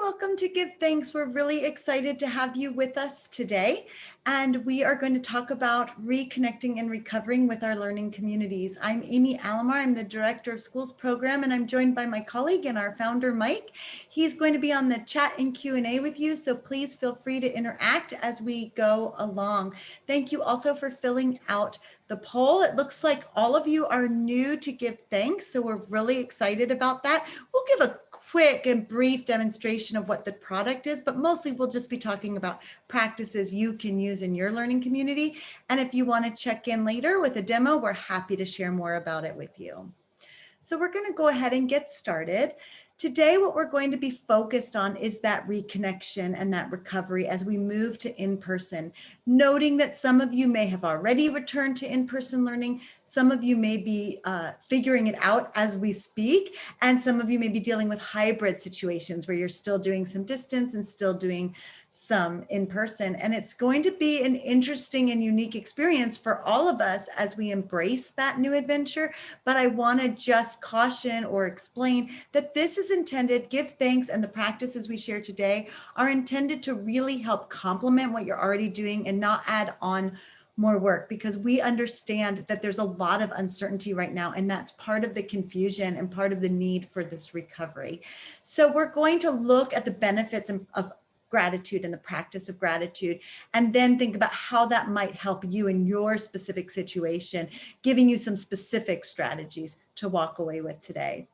welcome to Give Thanks. We're really excited to have you with us today. And we are going to talk about reconnecting and recovering with our learning communities. I'm Amy Alomar. I'm the Director of Schools Program, and I'm joined by my colleague and our founder, Mike. He's going to be on the chat and Q&A with you, so please feel free to interact as we go along. Thank you also for filling out the poll. It looks like all of you are new to Give Thanks, so we're really excited about that. We'll give a quick and brief demonstration of what the product is, but mostly we'll just be talking about practices you can use in your learning community. And if you want to check in later with a demo, we're happy to share more about it with you. So we're going to go ahead and get started. Today, what we're going to be focused on is that reconnection and that recovery as we move to in-person, noting that some of you may have already returned to in-person learning, some of you may be figuring it out as we speak, and some of you may be dealing with hybrid situations where you're still doing some distance and still doing some in-person. And it's going to be an interesting and unique experience for all of us as we embrace that new adventure. But I want to just caution or explain that this is intended, Give Thanks and the practices we share today are intended to really help complement what you're already doing and not add on more work, because we understand that there's a lot of uncertainty right now, and that's part of the confusion and part of the need for this recovery. So we're going to look at the benefits of gratitude and the practice of gratitude, and then think about how that might help you in your specific situation, giving you some specific strategies to walk away with today.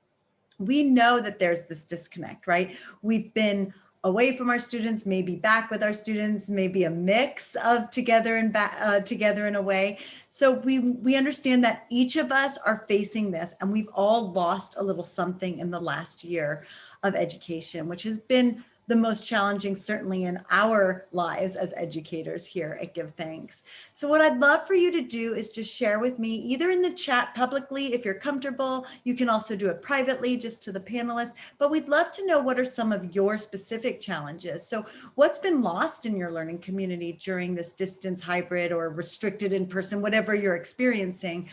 We know that there's this disconnect, right? We've been away from our students, maybe back with our students, maybe a mix of together and back, together and away. So we understand that each of us are facing this, and we've all lost a little something in the last year of education, which has been the most challenging, certainly in our lives as educators here at Give Thanks. So what I'd love for you to do is just share with me, either in the chat publicly, if you're comfortable. You can also do it privately, just to the panelists, but we'd love to know what are some of your specific challenges. So what's been lost in your learning community during this distance, hybrid, or restricted in person, whatever you're experiencing?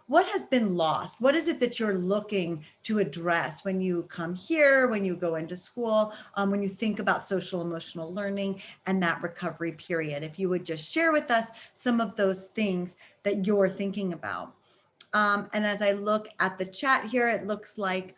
What has been lost? What is it that you're looking to address when you come here, when you go into school, when you think about social emotional learning and that recovery period? If you would just share with us some of those things that you're thinking about. And as I look at the chat here, it looks like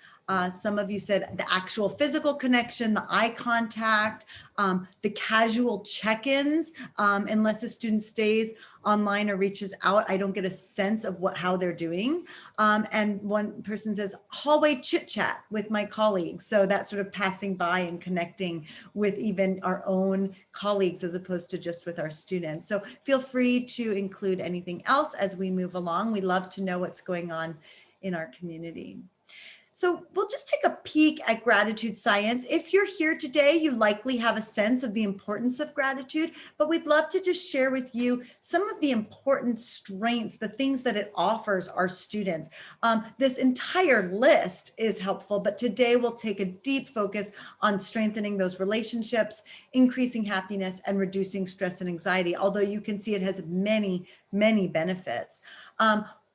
some of you said the actual physical connection, the eye contact, the casual check-ins. Unless a student stays online or reaches out, I don't get a sense of how they're doing. And one person says hallway chit chat with my colleagues. So that's sort of passing by and connecting with even our own colleagues as opposed to just with our students. So feel free to include anything else as we move along. We love to know what's going on in our community. So we'll just take a peek at gratitude science. If you're here today, you likely have a sense of the importance of gratitude, but we'd love to just share with you some of the important strengths, the things that it offers our students. This entire list is helpful, but today we'll take a deep focus on strengthening those relationships, increasing happiness, and reducing stress and anxiety, although you can see it has many, many benefits.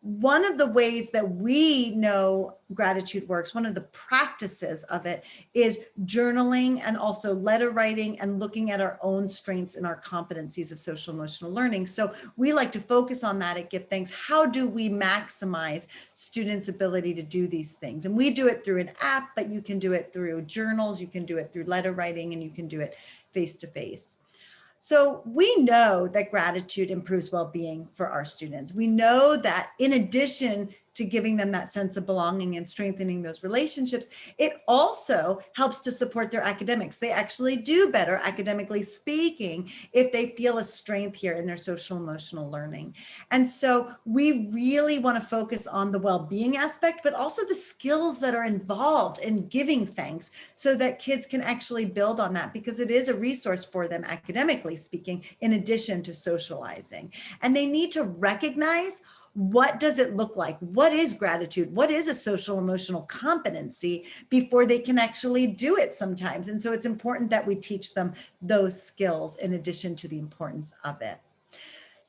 One of the ways that we know gratitude works, one of the practices of it, is journaling and also letter writing and looking at our own strengths and our competencies of social emotional learning. So we like to focus on that at Give Thanks. How do we maximize students' ability to do these things? And we do it through an app, but you can do it through journals, you can do it through letter writing, and you can do it face-to-face. So we know that gratitude improves well-being for our students. We know that in addition to giving them that sense of belonging and strengthening those relationships, it also helps to support their academics. They actually do better, academically speaking, if they feel a strength here in their social emotional learning. And so we really want to focus on the well-being aspect, but also the skills that are involved in giving thanks so that kids can actually build on that, because it is a resource for them academically speaking, in addition to socializing. And they need to recognize, what does it look like? What is gratitude? What is a social emotional competency before they can actually do it sometimes? And so it's important that we teach them those skills in addition to the importance of it.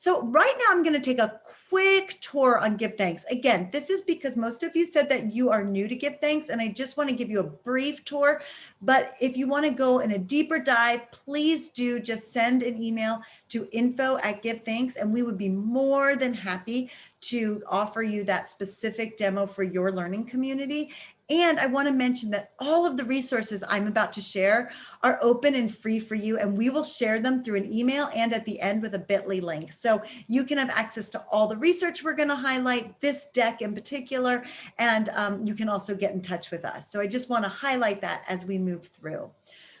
So right now I'm going to take a quick tour on Give Thanks. Again, this is because most of you said that you are new to Give Thanks, and I just want to give you a brief tour. But if you want to go in a deeper dive, please do just send an email to info@GiveThanks, and we would be more than happy to offer you that specific demo for your learning community. And I want to mention that all of the resources I'm about to share are open and free for you, and we will share them through an email and at the end with a bit.ly link. So you can have access to all the research we're going to highlight, this deck in particular, and you can also get in touch with us. So I just want to highlight that as we move through.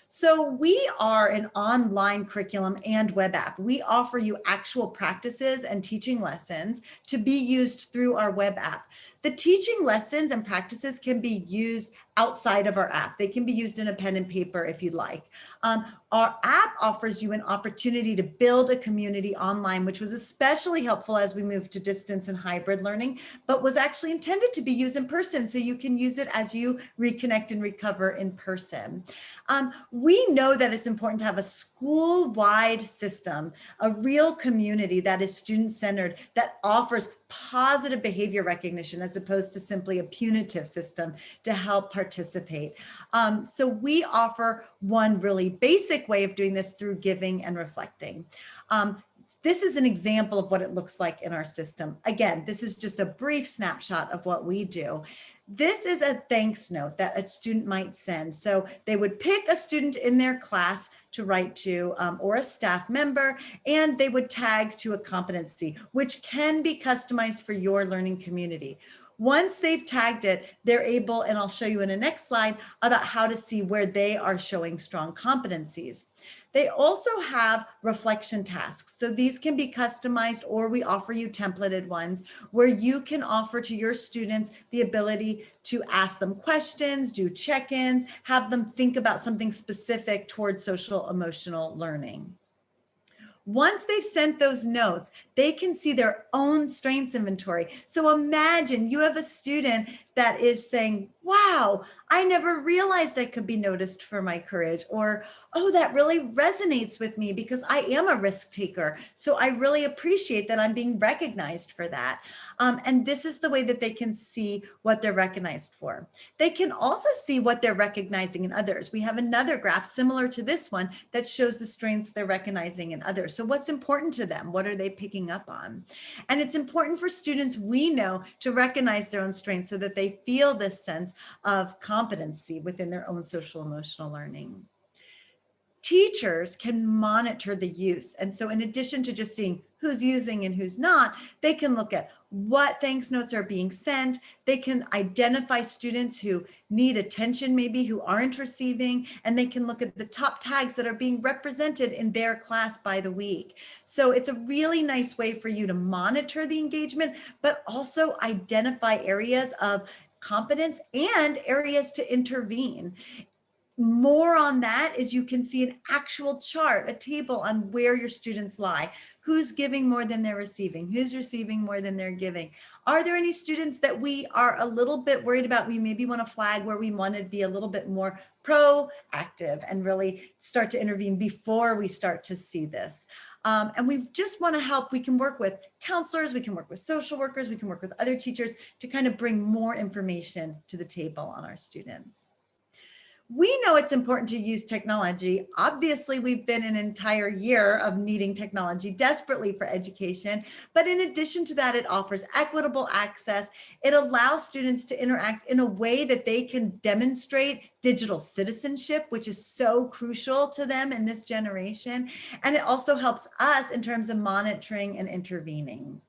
So we are an online curriculum and web app. We offer you actual practices and teaching lessons to be used through our web app. The teaching lessons and practices can be used outside of our app. They can be used in a pen and paper if you'd like. Our app offers you an opportunity to build a community online, which was especially helpful as we moved to distance and hybrid learning, but was actually intended to be used in person. So you can use it as you reconnect and recover in person. We know that it's important to have a school-wide system, a real community that is student-centered, that offers positive behavior recognition as opposed to simply a punitive system to help participate. So we offer one really basic way of doing this through giving and reflecting. This is an example of what it looks like in our system. Again, this is just a brief snapshot of what we do. This is a thanks note that a student might send. So they would pick a student in their class to write to, or a staff member, and they would tag to a competency, which can be customized for your learning community. Once they've tagged it, they're able, and I'll show you in the next slide, about how to see where they are showing strong competencies. They also have reflection tasks. So these can be customized, or we offer you templated ones where you can offer to your students the ability to ask them questions, do check-ins, have them think about something specific towards social emotional learning. Once they've sent those notes, they can see their own strengths inventory. So imagine you have a student that is saying, wow, I never realized I could be noticed for my courage, or, oh, that really resonates with me because I am a risk taker. So I really appreciate that I'm being recognized for that. And this is the way that they can see what they're recognized for. They can also see what they're recognizing in others. We have another graph similar to this one that shows the strengths they're recognizing in others. So what's important to them? What are they picking up on? And it's important for students, we know, to recognize their own strengths so that they feel this sense of competency within their own social emotional learning. Teachers can monitor the use. And so in addition to just seeing who's using and who's not, they can look at what thanks notes are being sent. They can identify students who need attention, maybe who aren't receiving, and they can look at the top tags that are being represented in their class by the week. So it's a really nice way for you to monitor the engagement, but also identify areas of competence and areas to intervene. More on that is you can see an actual chart, a table on where your students lie. Who's giving more than they're receiving? Who's receiving more than they're giving? Are there any students that we are a little bit worried about? We maybe want to flag where we want to be a little bit more proactive and really start to intervene before we start to see this. And we just want to help. We can work with counselors, we can work with social workers, we can work with other teachers to kind of bring more information to the table on our students. We know it's important to use technology. Obviously, we've been an entire year of needing technology desperately for education. But in addition to that, it offers equitable access. It allows students to interact in a way that they can demonstrate digital citizenship, which is so crucial to them in this generation. And it also helps us in terms of monitoring and intervening.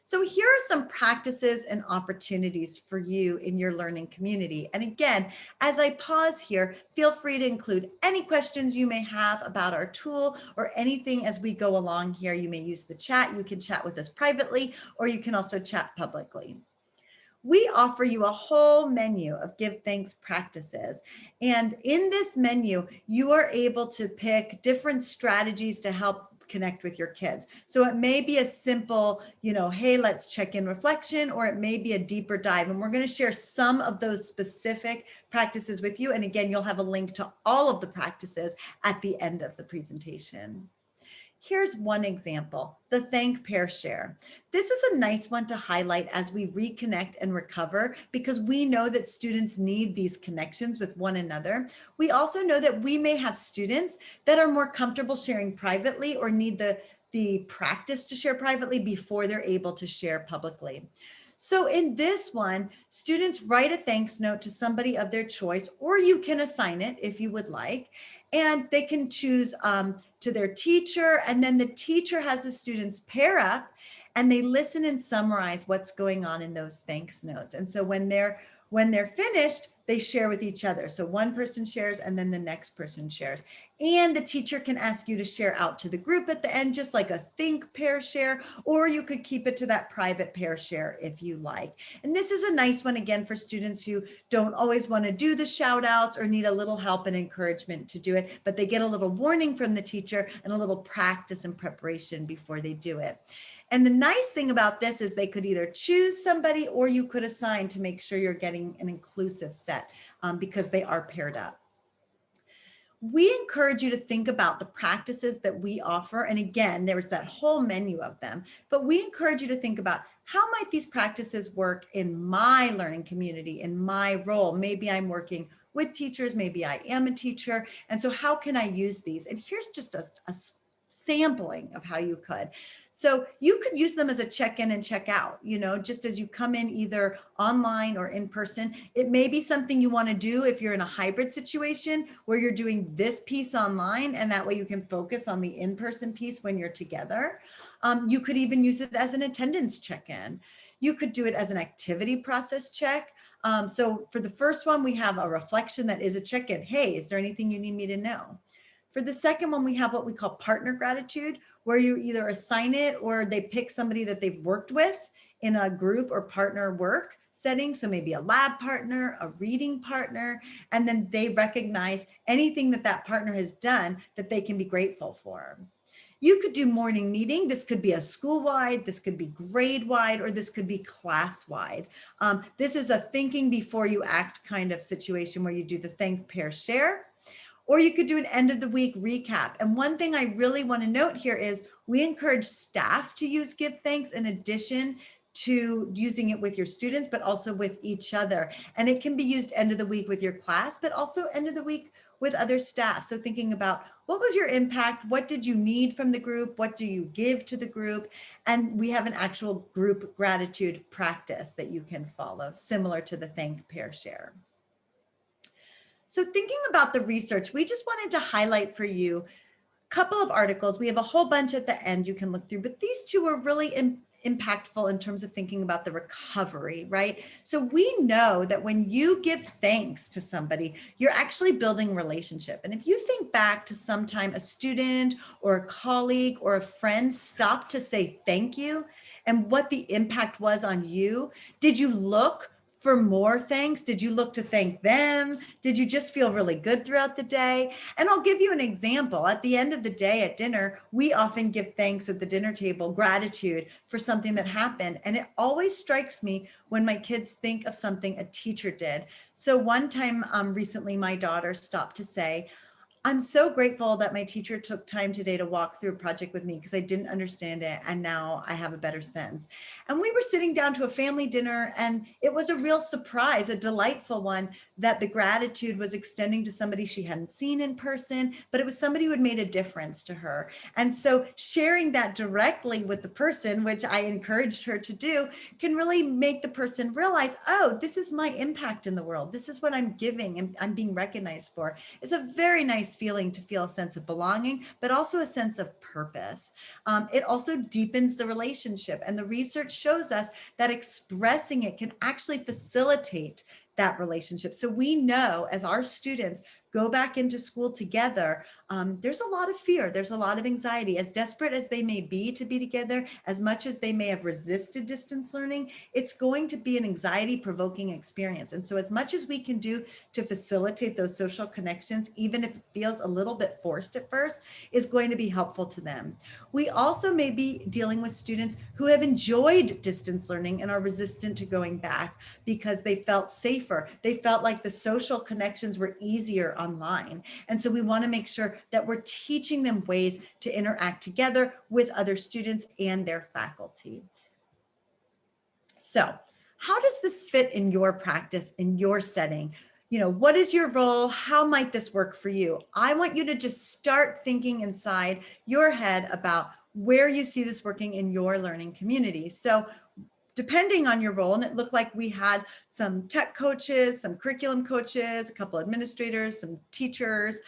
So here are some practices and opportunities for you in your learning community. And again, as I pause here, feel free to include any questions you may have about our tool or anything as we go along here. You may use the chat. You can chat with us privately, or you can also chat publicly. We offer you a whole menu of Give Thanks practices. And in this menu, you are able to pick different strategies to help connect with your kids. So it may be a simple, hey, let's check in reflection, or it may be a deeper dive. And we're going to share some of those specific practices with you. And again, you'll have a link to all of the practices at the end of the presentation. Here's one example, the thank, pair, share. This is a nice one to highlight as we reconnect and recover because we know that students need these connections with one another. We also know that we may have students that are more comfortable sharing privately or need the practice to share privately before they're able to share publicly. So in this one, students write a thanks note to somebody of their choice, or you can assign it if you would like, and they can choose to their teacher, and then the teacher has the students pair up and they listen and summarize what's going on in those thanks notes. And so when they're finished, they share with each other. So one person shares and then the next person shares. And the teacher can ask you to share out to the group at the end, just like a think, pair, share, or you could keep it to that private pair share if you like. And this is a nice one again for students who don't always want to do the shout outs or need a little help and encouragement to do it, but they get a little warning from the teacher and a little practice and preparation before they do it. And the nice thing about this is they could either choose somebody or you could assign to make sure you're getting an inclusive set because they are paired up. We encourage you to think about the practices that we offer. And again, there's that whole menu of them, but we encourage you to think about how might these practices work in my learning community, in my role. Maybe I'm working with teachers, maybe I am a teacher. And so how can I use these? And here's just a sampling of how you could. So you could use them as a check-in and check-out, just as you come in either online or in person. It may be something you want to do if you're in a hybrid situation where you're doing this piece online, and that way you can focus on the in-person piece when you're together. You could even use it as an attendance check-in. You could do it as an activity process check. So for the first one, we have a reflection that is a check-in. Hey, is there anything you need me to know? For the second one, we have what we call partner gratitude, where you either assign it or they pick somebody that they've worked with in a group or partner work setting. So maybe a lab partner, a reading partner, and then they recognize anything that that partner has done that they can be grateful for. You could do morning meeting. This could be a school-wide, this could be grade-wide, or this could be class-wide. This is a thinking before you act kind of situation where you do the thank, pair, share. Or you could do an end of the week recap. And one thing I really want to note here is we encourage staff to use Give Thanks in addition to using it with your students, but also with each other. And it can be used end of the week with your class, but also end of the week with other staff. So thinking about what was your impact? What did you need from the group? What do you give to the group? And we have an actual group gratitude practice that you can follow, similar to the thank, pair, share. So thinking about the research, we just wanted to highlight for you a couple of articles. We have a whole bunch at the end you can look through, but these two are really impactful in terms of thinking about the recovery, right? So we know that when you give thanks to somebody, you're actually building relationship. And if you think back to sometime a student or a colleague or a friend stopped to say thank you and what the impact was on you, did you look for more thanks? Did you look to thank them? Did you just feel really good throughout the day? And I'll give you an example. At the end of the day at dinner, we often give thanks at the dinner table, gratitude for something that happened. And it always strikes me when my kids think of something a teacher did. So one time recently, my daughter stopped to say, I'm so grateful that my teacher took time today to walk through a project with me because I didn't understand it. And now I have a better sense. And we were sitting down to a family dinner and it was a real surprise, a delightful one, that the gratitude was extending to somebody she hadn't seen in person, but it was somebody who had made a difference to her. And so sharing that directly with the person, which I encouraged her to do, can really make the person realize, oh, this is my impact in the world. This is what I'm giving and I'm being recognized for. It's a very nice feeling to feel a sense of belonging, but also a sense of purpose. It also deepens the relationship. And the research shows us that expressing it can actually facilitate that relationship. So we know as our students go back into school together, there's a lot of fear, there's a lot of anxiety. As desperate as they may be to be together, as much as they may have resisted distance learning, it's going to be an anxiety-provoking experience. And so as much as we can do to facilitate those social connections, even if it feels a little bit forced at first, is going to be helpful to them. We also may be dealing with students who have enjoyed distance learning and are resistant to going back because they felt safer. They felt like the social connections were easier online. And so we want to make sure that we're teaching them ways to interact together with other students and their faculty. So how does this fit in your practice, in your setting? You know, what is your role? How might this work for you? I want you to just start thinking inside your head about where you see this working in your learning community. So depending on your role, and it looked like we had some tech coaches, some curriculum coaches, a couple administrators, some teachers,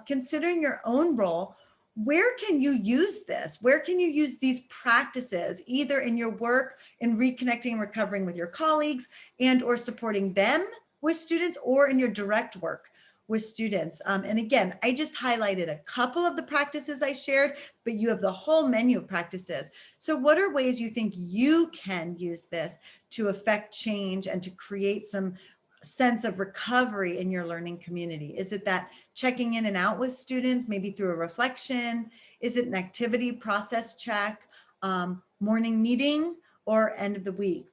considering your own role, where can you use this? Where can you use these practices, either in your work in reconnecting and recovering with your colleagues and or supporting them with students, or in your direct work with students? And again, I just highlighted a couple of the practices I shared, but you have the whole menu of practices. So what are ways you think you can use this to affect change and to create some sense of recovery in your learning community? Is it that checking in and out with students, maybe through a reflection? Is it an activity process check, morning meeting, or end of the week?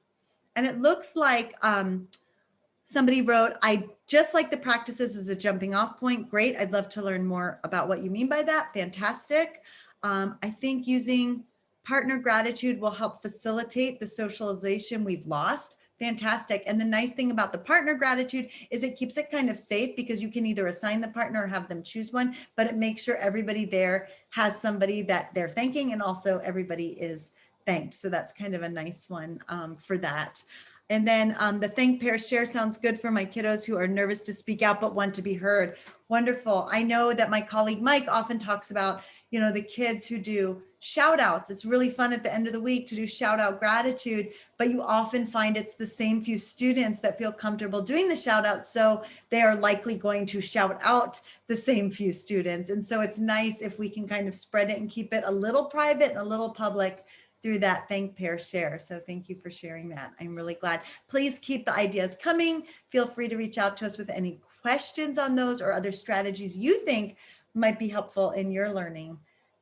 And it looks like somebody wrote, I just like the practices as a jumping off point. Great. I'd love to learn more about what you mean by that. Fantastic. I think using partner gratitude will help facilitate the socialization we've lost. Fantastic. And the nice thing about the partner gratitude is it keeps it kind of safe, because you can either assign the partner or have them choose one, but it makes sure everybody there has somebody that they're thanking, and also everybody is thanked. So that's kind of a nice one for that. And then the thank, pair, share sounds good for my kiddos who are nervous to speak out but want to be heard. Wonderful. I know that my colleague Mike often talks about, you know, the kids who do shout outs. It's really fun at the end of the week to do shout out gratitude, but you often find it's the same few students that feel comfortable doing the shout out. So they are likely going to shout out the same few students. And so it's nice if we can kind of spread it and keep it a little private and a little public through that thank, pair, share. So thank you for sharing that. I'm really glad. Please keep the ideas coming. Feel free to reach out to us with any questions on those or other strategies you think might be helpful in your learning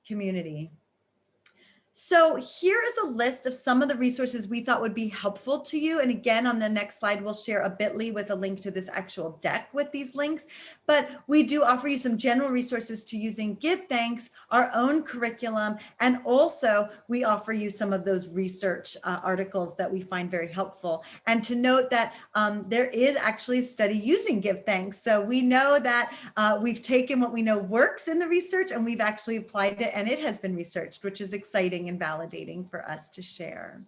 community. So here is a list of some of the resources we thought would be helpful to you. And again, on the next slide, we'll share a bit.ly with a link to this actual deck with these links. But we do offer you some general resources to using GiveThanks, our own curriculum, and also we offer you some of those research articles that we find very helpful. And to note that there is actually a study using GiveThanks. So we know that we've taken what we know works in the research and we've actually applied it, and it has been researched, which is exciting and validating for us to share.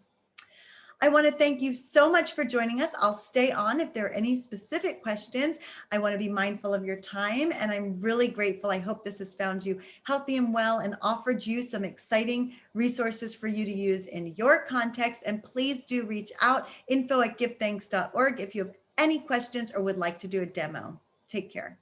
I want to thank you so much for joining us. I'll stay on if there are any specific questions. I want to be mindful of your time, and I'm really grateful. I hope this has found you healthy and well and offered you some exciting resources for you to use in your context. And please do reach out, info@givethanks.org, if you have any questions or would like to do a demo. Take care.